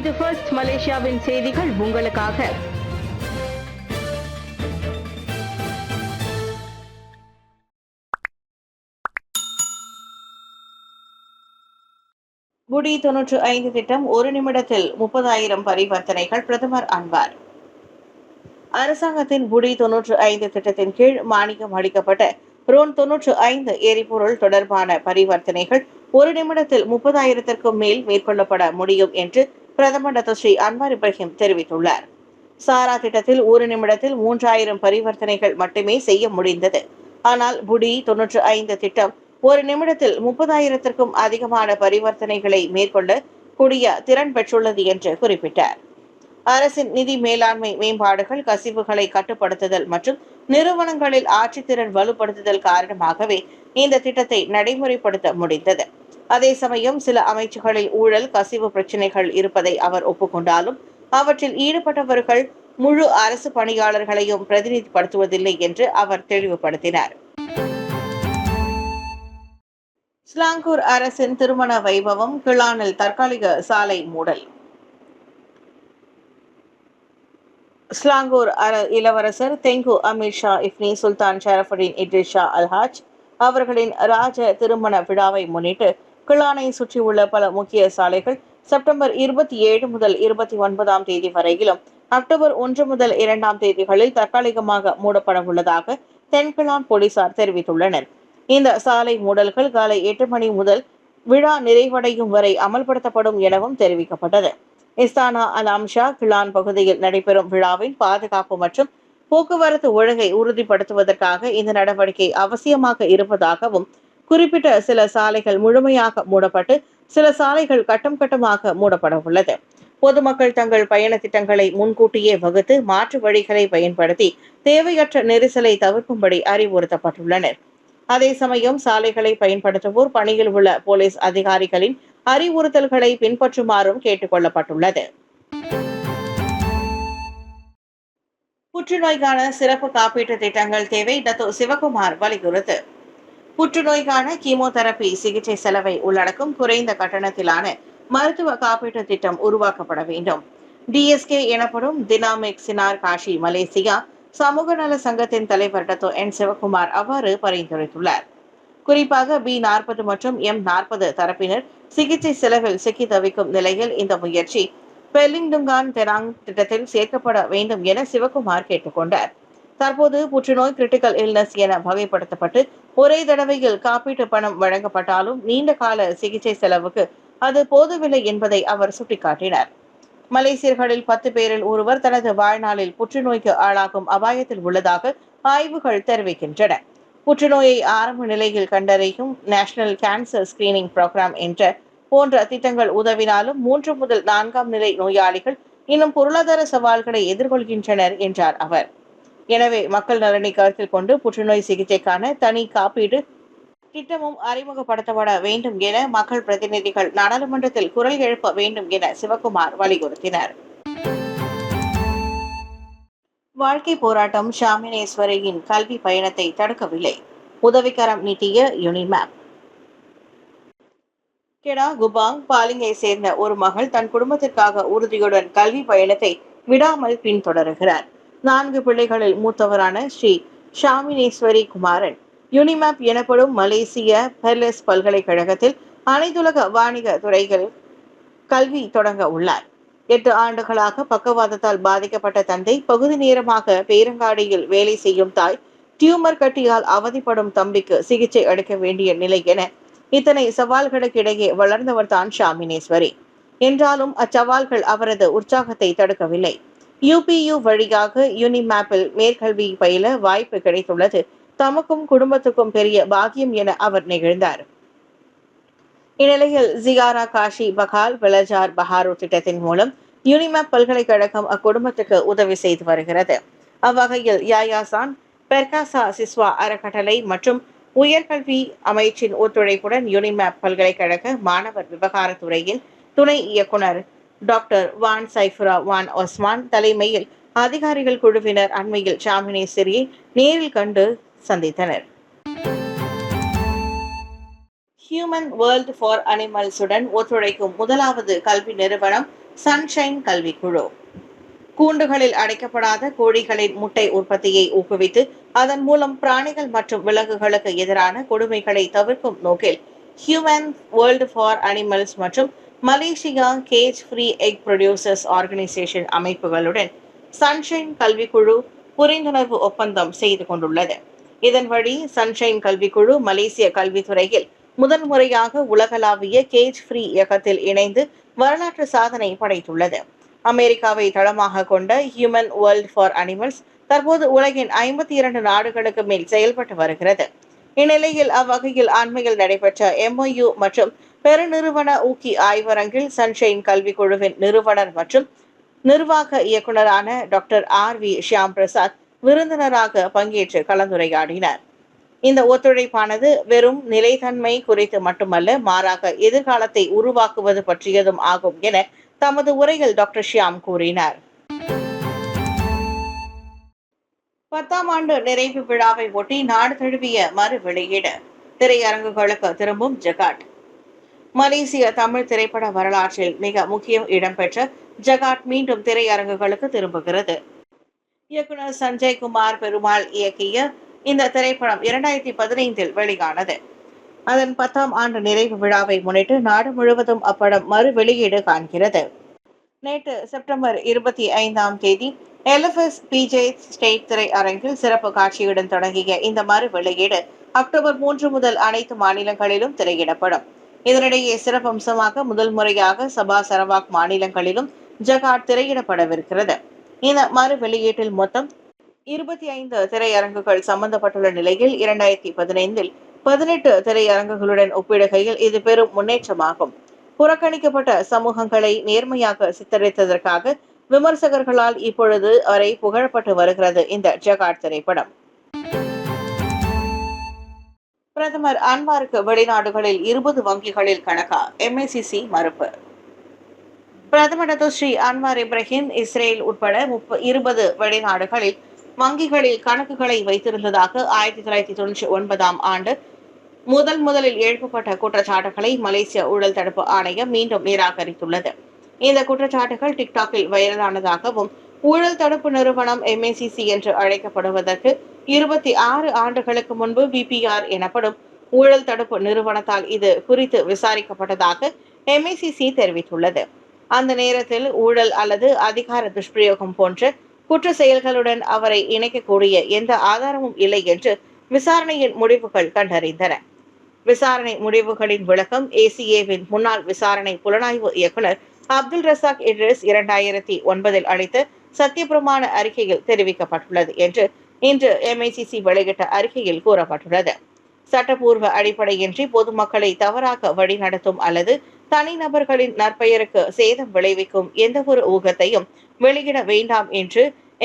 இது ஃபர்ஸ்ட் மலேசியாவின் செய்திகள் உங்களுக்காக. புடி 95 திட்டம் 1 நிமிடத்தில் 30,000 பரிவர்த்தனைகள். பிரதமர் அன்வார். அரசாங்கத்தின் புடி 95 திட்டத்தின் கீழ் மானியம் அளிக்கப்பட்ட ரோன் 95 எரிபொருள் தொடர்பான பரிவர்த்தனைகள் 1 நிமிடத்தில் 30,000க்கும் மேல் மேற்கொள்ளப்பட முடியும் என்று பிரதமர் டாக்டர் ஸ்ரீ அன்வார் இப்ராஹிம் தெரிவித்துள்ளார். சாரா திட்டத்தில் 1 நிமிடத்தில் 3,000 பரிவர்த்தனைகள் மட்டுமே செய்ய முடிந்தது. ஆனால் புடி 95 திட்டம் 1 நிமிடத்தில் 30,000க்கும் அதிகமான பரிவர்த்தனைகளை மேற்கொள்ள கூடிய திறன் பெற்றுள்ளது என்று குறிப்பிட்டார். அரசின் நிதி மேலாண்மை மேம்பாடுகள், கசிவுகளை கட்டுப்படுத்துதல் மற்றும் நிறுவனங்களில் ஆட்சித்திறன் வலுப்படுத்துதல் காரணமாகவே இந்த திட்டத்தை நடைமுறைப்படுத்த முடிந்தது. அதே சமயம் சில அமைச்சுகளில் ஊழல், கசிவு பிரச்சினைகள் இருப்பதை அவர் ஒப்புக்கொண்டாலும் அவற்றில் ஈடுபட்டவர்கள் முழு அரசு பணியாளர்களையும் பிரதிநிதிப்படுத்துவதில்லை என்று அவர் தெளிவுபடுத்தினார். ஸ்லாங்கூர் அரசின் திருமண வைபவம், கிளானில் தற்காலிக சாலை மூடல். ஸ்லாங்கூர் இளவரசர் தெங்கு அமீர் ஷா இஃப்னி சுல்தான் ஷரஃபுடின் இட்ரிஸ் ஷா அல்ஹாஜ் அவர்களின் ராஜ திருமண விழாவை முன்னிட்டு கிளானை சுற்றியுள்ள பல முக்கிய சாலைகள் செப்டம்பர் 27 முதல் 29ஆம் தேதி வரையிலும், அக்டோபர் 1 முதல் 2ஆம் தேதிகளில் தற்காலிகமாக மூடப்பட உள்ளதாக தென்கிளான் போலீசார் தெரிவித்துள்ளனர். இந்த சாலை மூடல்கள் காலை 8 மணி முதல் விழா நிறைவடையும் வரை அமல்படுத்தப்படும் எனவும் தெரிவிக்கப்பட்டது. இஸ்தானா அல் அம்ஷா கிளான் பகுதியில் நடைபெறும் விழாவின் பாதுகாப்பு மற்றும் போக்குவரத்து ஒழுங்கை உறுதிப்படுத்துவதற்காக இந்த நடவடிக்கை அவசியமாக இருப்பதாகவும், குறிப்பிட்ட சில சாலைகள் முழுமையாக மூடப்பட்டு சில சாலைகள் கட்டம் கட்டமாக மூடப்பட உள்ளது. பொதுமக்கள் தங்கள் பயண திட்டங்களை முன்கூட்டியே வகுத்து மாற்று வழிகளை பயன்படுத்தி தேவையற்ற நெரிசலை தவிர்க்கும்படி அறிவுறுத்தப்பட்டுள்ளனர். அதே சமயம் சாலைகளை பயன்படுத்துவோர் பணியில் உள்ள போலீஸ் அதிகாரிகளின் அறிவுறுத்தல்களை பின்பற்றுமாறும் கேட்டுக் கொள்ளப்பட்டுள்ளது. புற்றுநோய்க்கான சிறப்பு காப்பீட்டு திட்டங்கள் தேவை. டாக்டர் சிவகுமார் வலியுறுத்து. புற்றுநோய்க்கான கீமோதெரபி சிகிச்சை செலவை உள்ளடக்கும் குறைந்த கட்டணத்திலான மருத்துவ காப்பீட்டு திட்டம் உருவாக்கப்பட வேண்டும். டிஎஸ்கே எனப்படும் டினாமிக் சினார் காஷி மலேசியா சமூக நல சங்கத்தின் தலைவர் டாக்டர் என் சிவகுமார் அவ்வாறு பரிந்துரைத்துள்ளார். குறிப்பாக B40 மற்றும் M40 தரப்பினர் சிகிச்சை செலவில் சிக்கி தவிக்கும் நிலையில் இந்த முயற்சி பெல்லிங்டுங்கான் தெராங் திட்டத்தில் சேர்க்கப்பட வேண்டும் என சிவகுமார் கேட்டுக்கொண்டார். தற்போது புற்றுநோய் கிரிட்டிக்கல் இல்னஸ் என வகைப்படுத்தப்பட்டு ஒரே தடவையில் காப்பீட்டு பணம் வழங்கப்பட்டாலும் நீண்ட கால சிகிச்சை செலவுக்கு அது போதவில்லை என்பதை அவர் சுட்டிக்காட்டினார். மலேசியர்களில் 10 பேரில் ஒருவர் தனது வாழ்நாளில் புற்றுநோய்க்கு ஆளாகும் அபாயத்தில் உள்ளதாக ஆய்வுகள் தெரிவிக்கின்றன. புற்றுநோயை ஆரம்ப நிலையில் கண்டறியும் நேஷனல் கேன்சர் ஸ்கிரீனிங் புரோகிராம் என்ற போன்ற திட்டங்கள் உதவினாலும் 3 முதல் 4ஆம் நிலை நோயாளிகள் இன்னும் பொருளாதார சவால்களை எதிர்கொள்கின்றனர் என்றார் அவர். எனவே மக்கள் நலனை கருத்தில் கொண்டு புற்றுநோய் சிகிச்சைக்கான தனி காப்பீடு திட்டமும் அறிமுகப்படுத்தப்பட வேண்டும் என மக்கள் பிரதிநிதிகள் நாடாளுமன்றத்தில் குரல் எழுப்ப வேண்டும் என சிவகுமார் வலியுறுத்தினார். வாழ்க்கை போராட்டம் ஷாமினேஸ்வரியின் கல்வி பயணத்தை தடுக்கவில்லை. உதவிக்கரம் நீட்டிய யூனிமேப். கெடா குபாங் பாலிங்கை சேர்ந்த ஒரு மகள் தன் குடும்பத்திற்காக உறுதியுடன் கல்வி பயணத்தை விடாமல் பின்தொடருகிறார். 4 பிள்ளைகளில் மூத்தவரான ஸ்ரீ ஷாமினேஸ்வரி குமாரன் யூனிமேப் எனப்படும் மலேசிய பெர்லெஸ் பல்கலைக்கழகத்தில் அனைத்துலக வாணிக துறைகள் கல்வி தொடங்க உள்ளார். 8 ஆண்டுகளாக பக்கவாதத்தால் பாதிக்கப்பட்ட தந்தை, பகுதி நேரமாக பேரங்காடியில் வேலை செய்யும் தாய், டியூமர் கட்டியால் அவதிப்படும் தம்பிக்கு சிகிச்சை அளிக்க வேண்டிய நிலை என இத்தனை சவால்களுக்கிடையே வளர்ந்தவர் தான் ஷாமினேஸ்வரி. என்றாலும் அச்சவால்கள் அவரது உற்சாகத்தை தடுக்கவில்லை. UPU வழியாக யூனிமேப்பில் மேற்கல்வி பயில வாய்ப்பு கிடைத்துள்ளது தமக்கும் குடும்பத்துக்கும் பெரிய பாக்கியம் என அவர் நெகிழ்ந்தார். இந்நிலையில் ஜியாரா காஷி பகால் வெலஜார் பஹாரு திட்டத்தின் மூலம் யூனிமேப் பல்கலைக்கழகம் அக்குடும்பத்துக்கு உதவி செய்து வருகிறது. அவ்வகையில் யாயாசான் பெர்காசா சிஸ்வா அறக்கட்டளை மற்றும் உயர்கல்வி அமைச்சின் ஒத்துழைப்புடன் யூனிமேப் பல்கலைக்கழக மாணவர் விவகாரத்துறையின் துணை இயக்குனர் டாக்டர் வான் சைஃபுரா வான் ஒஸ்மான் தலைமையில் அதிகாரிகள் குழுவினர் அண்மையில் ஷாமினேஸ்வரியை நேரில் கண்டு சந்தித்தனர். ஹியூமன் வேர்ல்ட் ஃபார் அனிமல்ஸுடன் ஒத்துழைக்கும் முதலாவது கல்வி நிறுவனம் சன்ஷைன் கல்விக்குழு கூண்டுகளில் அடைக்கப்படாத கோழிகளின் முட்டை உற்பத்தியை ஊக்குவித்து அதன் மூலம் பிராணிகள் மற்றும் விலங்குகளுக்கு எதிரான கொடுமைகளை தவிர்க்கும் நோக்கில் ஹியூமன் வேர்ல்டு ஃபார் அனிமல்ஸ் மற்றும் Malaysia cage free egg producers organisation அமைப்புகளுடன் சன்ஷைன் கல்விக்குழு புரிந்துணர்வு ஒப்பந்தம் செய்து கொண்டுள்ளது. இதன்படி சன்ஷைன் கல்விக்குழு மலேசிய கல்வித்துறையில் முதன்முறையாக உலகளாவிய கேஜ் ஃப்ரீ இயக்கத்தில் இணைந்து வரலாற்று சாதனை படைத்துள்ளது. அமெரிக்காவை தளமாக கொண்ட ஹியூமன் வேர்ல்ட் ஃபார் அனிமல்ஸ் தற்போது உலகின் 52 நாடுகளுக்கு மேல் செயல்பட்டு வருகிறது. இந்நிலையில் அவ்வகையில் அண்மையில் நடைபெற்ற MOU மற்றும் பெருநிறுவன ஊக்கி ஆய்வரங்கில் சன்ஷைன் கல்விக்குழுவின் நிறுவனர் மற்றும் நிர்வாக இயக்குநரான டாக்டர் RV ஷியாம் பிரசாத் விருந்தினராக பங்கேற்று கலந்துரையாடினார். இந்த ஒத்துழைப்பானது வெறும் நிலைத்தன்மை குறித்து மட்டுமல்ல, மாறாக எதிர்காலத்தை உருவாக்குவது பற்றியதும் ஆகும் என தமது உரையில் டாக்டர் ஷியாம் கூறினார். 10ஆம் ஆண்டு நிறைவு விழாவை ஒட்டி நாடு தழுவிய மறு வெளியீடு. திரையரங்குகளுக்கு திரும்பும் ஜகாட். மலேசிய தமிழ் திரைப்பட வரலாற்றில் மிக முக்கிய இடம்பெற்ற ஜகாட் மீண்டும் திரையரங்குகளுக்கு திரும்புகிறது. இயக்குனர் சஞ்சய் குமார் பெருமாள் இயக்கிய இந்த திரைப்படம் 2015 வெளியானது. அதன் 10ஆம் ஆண்டு நிறைவு விழாவை முன்னிட்டு நாடு முழுவதும் அப்படம் மறு வெளியீடு காண்கிறது. நேற்று செப்டம்பர் 25ஆம் தேதி LFS PJ ஸ்டேட் திரையரங்கில் சிறப்பு காட்சியுடன் தொடங்கிய இந்த மறு வெளியீடு அக்டோபர் 3 முதல் அனைத்து மாநிலங்களிலும் திரையிடப்படும். இதனிடையே சிறப்பம்சமாக முதல் முறையாக சபா சரவாக் மாநிலங்களிலும் ஜகாட் திரையிடப்படவிருக்கிறது. இந்த மறு வெளியீட்டில் மொத்தம் 25 திரையரங்குகள் சம்பந்தப்பட்டுள்ள நிலையில் 2015 18 திரையரங்குகளுடன் ஒப்பிடுகையில் இது பெரும் முன்னேற்றமாகும். புறக்கணிக்கப்பட்ட சமூகங்களை நேர்மையாக சித்தரித்ததற்காக விமர்சகர்களால் இப்பொழுது வரை புகழப்பட்டு வருகிறது இந்த ஜகாட் திரைப்படம். பிரதமர் அன்வாருக்கு வெளிநாடுகளில் 20 வங்கிகளில் கணக்கா? MACC மறுப்பு. பிரதமர் ஸ்ரீ அன்வார் இப்ராஹிம் இஸ்ரேல் உட்பட 20 வெளிநாடுகளில் வங்கிகளில் கணக்குகளை வைத்திருந்ததாக 1999ஆம் ஆண்டு முதலில் எழுப்பப்பட்ட குற்றச்சாட்டுகளை மலேசிய ஊழல் தடுப்பு ஆணையம் மீண்டும் நிராகரித்துள்ளது. இந்த குற்றச்சாட்டுகள் டிக்டாக்கில் வைரலானதாகவும் ஊழல் தடுப்பு நிறுவனம் MACC என்று அழைக்கப்படுவதற்கு 26 ஆண்டுகளுக்கு முன்பு BPR எனப்படும் ஊழல் தடுப்பு நிறுவனத்தால் இது குறித்து விசாரிக்கப்பட்டதாக MACC தெரிவித்துள்ளது. அந்த நேரத்தில் ஊழல் அல்லது அதிகார துஷ்பிரயோகம் போன்ற குற்ற செயல்களுடன் அவரை இணைக்கக்கூடிய எந்த ஆதாரமும் இல்லை என்று விசாரணையின் முடிவுகள் கண்டறிந்தன. விசாரணை முடிவுகளின் விளக்கம் ACAவின் முன்னாள் விசாரணை புலனாய்வு இயக்குனர் அப்துல் ரசாக் இட்ரிஸ் 2009 அளித்த சத்தியப்பிரமாண அறிக்கையில் தெரிவிக்கப்பட்டுள்ளது என்று இன்று MACC வெளியிட்ட அறிக்கையில் கூறப்பட்டுள்ளது. சட்டப்பூர்வ அடிப்படையின்றி பொதுமக்களை தவறாக வழிநடத்தும் அல்லது தனிநபர்களின் நற்பெயருக்கு சேதம் விளைவிக்கும் எந்த ஒரு ஊகத்தையும் வெளியிட வேண்டாம் என்று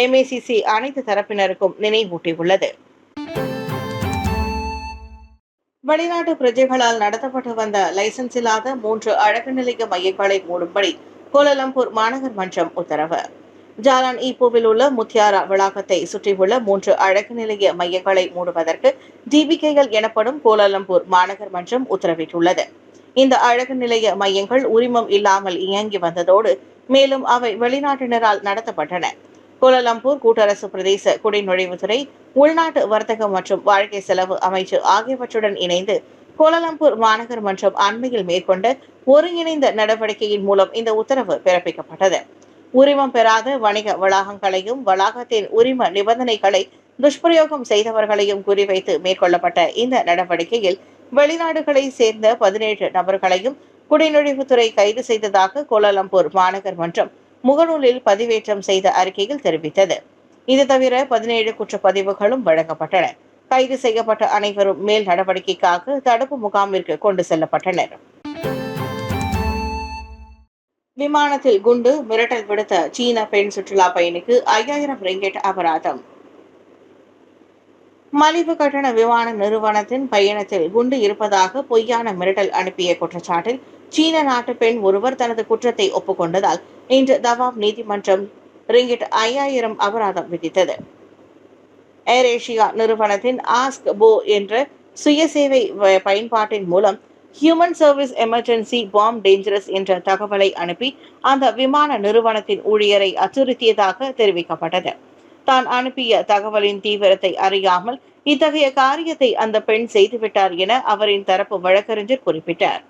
MACC அனைத்து தரப்பினருக்கும் நினைவூட்டியுள்ளது. வெளிநாட்டு பிரஜைகளால் நடத்தப்பட்டு வந்த லைசன்ஸ் இல்லாத 3 அழகு நிலைய மையங்களை மூடும்படி கோலாலம்பூர் மாநகர் மன்றம் உத்தரவு. ஜாலான் ஈப்போவில் உள்ள முத்தியாரா வளாகத்தை சுற்றியுள்ள 3 அழகு நிலைய மையங்களை மூடுவதற்கு DBKL எனப்படும் கோலாலம்பூர் மாநகர் மன்றம் உத்தரவிட்டுள்ளது. இந்த அழகு நிலைய மையங்கள் உரிமம் இல்லாமல் இயங்கி வந்ததோடு மேலும் அவை வெளிநாட்டினரால் நடத்தப்பட்டன. கோலாலம்பூர் கூட்டரசு பிரதேச குடிநுழைவுத்துறை, உள்நாட்டு வர்த்தகம் மற்றும் வாழ்க்கை செலவு அமைச்சு ஆகியவற்றுடன் இணைந்து கோலாலம்பூர் மாநகர் மன்றம் அண்மையில் மேற்கொண்ட ஒருங்கிணைந்த நடவடிக்கையின் மூலம் இந்த உத்தரவு பிறப்பிக்கப்பட்டது. உரிமம் பெறாத வணிக வளாகங்களையும் வளாகத்தின் உரிம நிபந்தனைகளை துஷ்பிரயோகம் செய்தவர்களையும் குறிவைத்து மேற்கொள்ளப்பட்ட இந்த நடவடிக்கையில் வெளிநாடுகளை சேர்ந்த 17 நபர்களையும் குடிநுழைவுத்துறை கைது செய்ததாக கோலாலம்பூர் மாநகர் மன்றம் முகநூலில் பதிவேற்றம் செய்த அறிக்கையில் தெரிவித்தது. இது தவிர 17 குற்றப்பதிவுகளும் வழங்கப்பட்டன. கைது செய்யப்பட்ட அனைவரும் மேல் நடவடிக்கைக்காக தடுப்பு முகாமிற்கு கொண்டு செல்லப்பட்டனர். விமானத்தில் குண்டு மிரட்டல் விடுத்த சீன பெண் சுற்றுலா பயணிக்கு 5000 ரிங்கெட் அபராதம். மலிவு கட்டண விமான நிறுவனத்தின் பயணத்தில் குண்டு இருப்பதாக பொய்யான மிரட்டல் அனுப்பிய குற்றச்சாட்டில் சீன நாட்டு பெண் ஒருவர் தனது குற்றத்தை ஒப்புக்கொண்டதால் இன்று தவாப் நீதிமன்றம் ரிங்கிட் 5000 அபராதம் விதித்தது. ஏர் ஏசியா நிறுவனத்தின் ஆஸ்க் போ என்ற சுயசேவை பயன்பாட்டின் மூலம் human service emergency bomb dangerous என்ற தகவலை அனுப்பி அந்த விமான நிறுவனத்தின் ஊழியரை அச்சுறுத்தியதாக தெரிவிக்கப்பட்டது. தான் அனுப்பிய தகவலின் தீவிரத்தை அறியாமல் இத்தகைய காரியத்தை அந்த பெண் செய்துவிட்டார் என அவரின் தரப்பு வழக்கறிஞர் குறிப்பிட்டார்.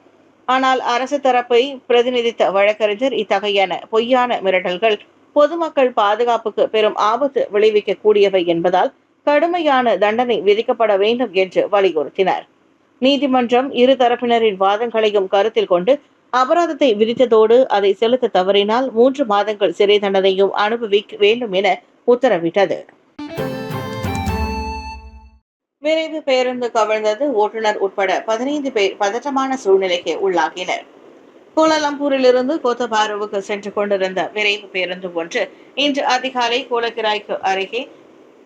ஆனால் அரசு தரப்பை பிரதிநிதித்த வழக்கறிஞர் இத்தகைய பொய்யான மிரட்டல்கள் பொதுமக்கள் பாதுகாப்புக்கு பெரும் ஆபத்து விளைவிக்க கூடியவை என்பதால் கடுமையான தண்டனை விதிக்கப்பட வேண்டும் என்று வலியுறுத்தினார். நீதிமன்றம் இரு தரப்பினரின் வாதங்களையும் கருத்தில் கொண்டு அபராதத்தை விதித்ததோடு அதை செலுத்த தவறினால் 3 மாதங்கள் சிறை தண்டனையும் அனுபவிக்க வேண்டும் என உத்தரவிட்டது. விரைவு பேருந்து கவிழ்ந்தது, ஓட்டுநர் உட்பட 15 பேர் பதற்றமான சூழ்நிலைக்கு உள்ளாகினர். கோலாலம்பூரிலிருந்து கோத்தபாருவுக்கு சென்று கொண்டிருந்த விரைவு பேருந்து ஒன்று இன்று அதிகாலை கோலக்கிராய்க்கு அருகே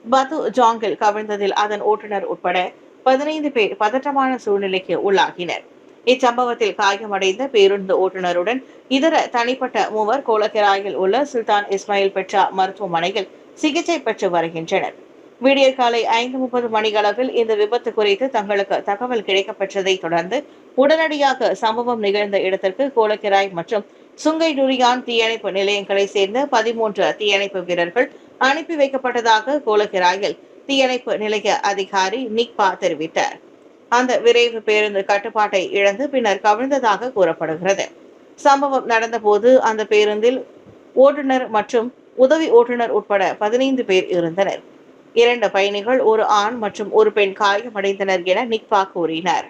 பத்து ஜாங்கில் கவிழ்ந்ததில் அதன் ஓட்டுநர் உட்பட 15 பேர் பதற்றமான சூழ்நிலைக்கு உள்ளாகினர். இச்சம்பவத்தில் காயமடைந்த பேருந்து ஓட்டுநருடன் இதர தனிப்பட்ட 3 கோலக்கிராயில் உள்ள சுல்தான் இஸ்மாயில் பெட்ரா மருத்துவமனையில் சிகிச்சை பெற்று வருகின்றனர். விடியற் காலை 5:30 மணியளவில் இந்த விபத்து குறித்து தங்களுக்கு தகவல் கிடைக்கப்பெற்றதை தொடர்ந்து உடனடியாக சம்பவம் நிகழ்ந்த இடத்திற்கு கோலக்கிராய் மற்றும் சுங்கை டுரியான் தீயணைப்பு நிலையங்களை சேர்ந்த 13 தீயணைப்பு வீரர்கள் அனுப்பி வைக்கப்பட்டதாக கோலக்கிராயில் தீயணைப்பு நிலைய அதிகாரி நிக்பா தெரிவித்தார். அந்த விரைவு பேருந்து கட்டுப்பாட்டை இழந்து பின்னர் கவிழ்ந்ததாக கூறப்படுகிறது. சம்பவம் நடந்தபோது அந்த பேருந்தில் ஓட்டுநர் மற்றும் உதவி ஓட்டுநர் உட்பட 15 பேர் இருந்தனர். 2 பயணிகள், ஒரு ஆண் மற்றும் ஒரு பெண் காயமடைந்தனர் என நிக்பா கூறினார்.